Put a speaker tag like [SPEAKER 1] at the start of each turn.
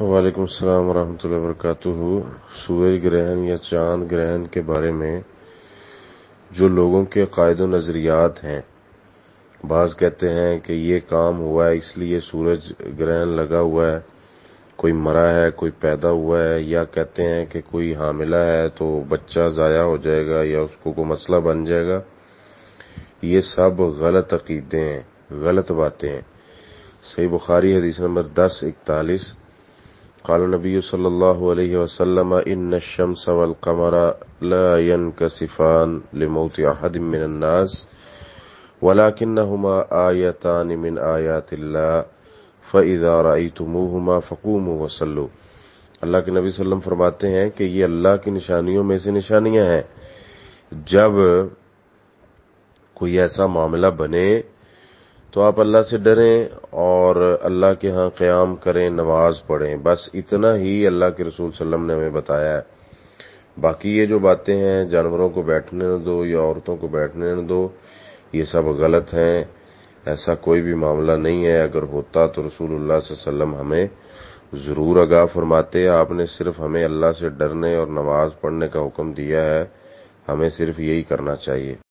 [SPEAKER 1] وعلیکم السلام ورحمۃ اللہ وبرکاتہ۔ سورج گرہن یا چاند گرہن کے بارے میں جو لوگوں کے عقائد و نظریات ہیں، بعض کہتے ہیں کہ یہ کام ہوا ہے اس لیے سورج گرہن لگا ہوا ہے، کوئی مرا ہے، کوئی پیدا ہوا ہے، یا کہتے ہیں کہ کوئی حاملہ ہے تو بچہ ضائع ہو جائے گا یا اس کو کوئی مسئلہ بن جائے گا۔ یہ سب غلط عقیدے ہیں، غلط باتیں ہیں۔ صحیح بخاری حدیث نمبر 1041، قال النبی صلی اللہ علیہ وسلم ان الشمس والقمر لا ينكسفان لموت احد من الناس ولكنهما آیتان من آیات اللہ فاذا رأیتموہما فقوموا وصلوا۔ اللہ کے نبی صلی اللہ علیہ وسلم فرماتے ہیں کہ یہ اللہ کی نشانیوں میں سے نشانیاں ہیں، جب کوئی ایسا معاملہ بنے تو آپ اللہ سے ڈریں اور اللہ کے ہاں قیام کریں، نماز پڑھیں، بس اتنا ہی اللہ کے رسول صلی اللہ علیہ وسلم نے ہمیں بتایا ہے۔ باقی یہ جو باتیں ہیں جانوروں کو بیٹھنے نہ دو یا عورتوں کو بیٹھنے نہ دو، یہ سب غلط ہیں، ایسا کوئی بھی معاملہ نہیں ہے۔ اگر ہوتا تو رسول اللہ صلی اللہ علیہ وسلم ہمیں ضرور آگاہ فرماتے۔ آپ نے صرف ہمیں اللہ سے ڈرنے اور نماز پڑھنے کا حکم دیا ہے، ہمیں صرف یہی کرنا چاہیے۔